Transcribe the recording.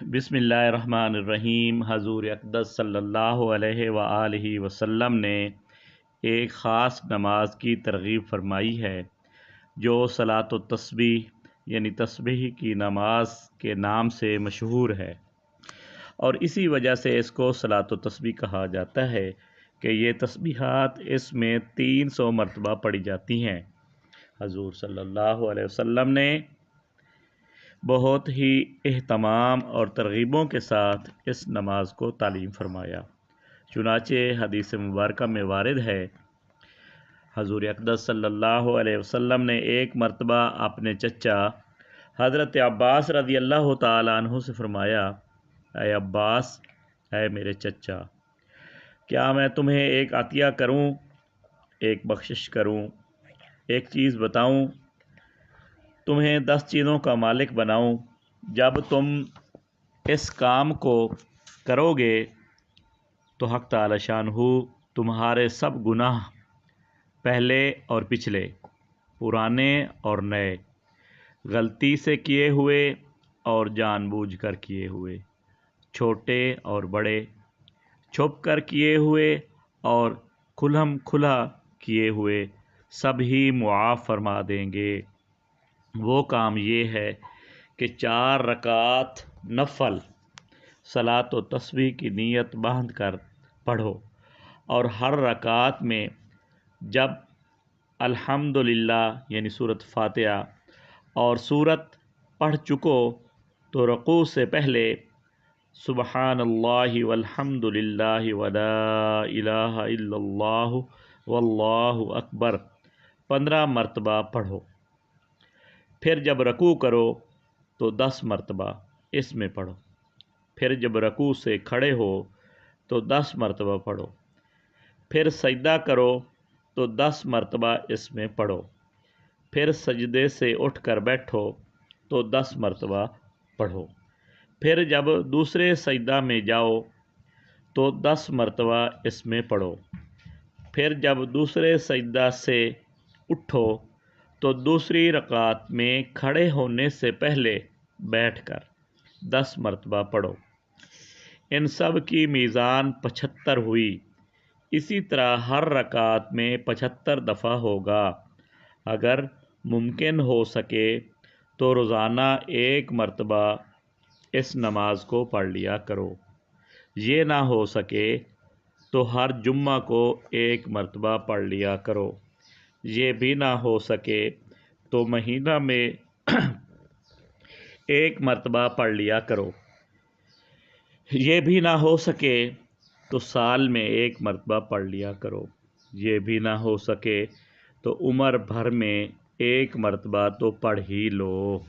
बिस्मिल्लाहिर्रहमानिर्रहीम। हजूर अक़दस सल्लल्लाहु अलैहि वआलिहि वसल्लम ने एक ख़ास नमाज की तरग़ीब फरमाई है जो सलात व तस्बीह यानी तस्बीह की नमाज के नाम से मशहूर है, और इसी वजह से इसको सलात व तस्बीह कहा जाता है कि ये तस्बीहात इसमें 300 मरतबा पढ़ी जाती हैं। हजूर सल्लल्लाहु अलैहि वसल्लम ने बहुत ही एहतमाम और तरग़ीबों के साथ इस नमाज को तालीम फरमाया। चुनाचे हदीस मुबारक में वारिद है, हजूर अक़दस सल्लल्लाहु अलैहि वसल्लम ने एक मरतबा अपने चचा हज़रत अब्बास रज़ी अल्लाह ताला अन्हु से फरमाया, ऐ अब्बास, ऐ मेरे चचा, क्या मैं तुम्हें एक अतिया करूं, एक बख्शिश करूं, एक चीज़ बताऊं, तुम्हें 10 चीज़ों का मालिक बनाऊं। जब तुम इस काम को करोगे तो हक़ ताला शानहू तुम्हारे सब गुनाह, पहले और पिछले, पुराने और नए, गलती से किए हुए और जानबूझकर किए हुए, छोटे और बड़े, छुप कर किए हुए और खुल्हम खुला किए हुए, सब ही मुआफ़ फरमा देंगे। वो काम ये है कि 4 रकात नफल सलात व तस्बीह की नीयत बांध कर पढ़ो, और हर रकात में जब अल्हम्दुलिल्लाह यानी सूरत फातिहा और सूरत पढ़ चुको तो रुकू से पहले सुबहानल्लाहि वल्हम्दुलिल्लाहि वला इलाहा इल्लल्लाहु वल्लाहु अकबर 15 मरतबा पढ़ो। फिर जब रुकू करो तो 10 मरतबा इसमें पढ़ो। फिर जब रुकू से खड़े हो तो 10 मरतबा पढ़ो। फिर सजदा करो तो 10 मरतबा इसमें पढ़ो। फिर सजदे से उठ कर बैठो तो 10 मरतबा पढ़ो। फिर जब दूसरे सजदा में जाओ तो 10 मरतबा इसमें पढ़ो। फिर जब दूसरे सजदा से उठो तो दूसरी रकात में खड़े होने से पहले बैठकर 10 मरतबा पढ़ो। इन सब की मीज़ान 75 हुई। इसी तरह हर रकात में 75 दफ़ा होगा। अगर मुमकिन हो सके तो रोज़ाना एक मरतबा इस नमाज को पढ़ लिया करो। ये ना हो सके तो हर जुम्मा को एक मरतबा पढ़ लिया करो। ये भी ना हो सके तो महीना में एक मरतबा पढ़ लिया करो। ये भी ना हो सके तो साल में एक मरतबा पढ़ लिया करो। ये भी ना हो सके तो उम्र भर में एक मरतबा तो पढ़ ही लो।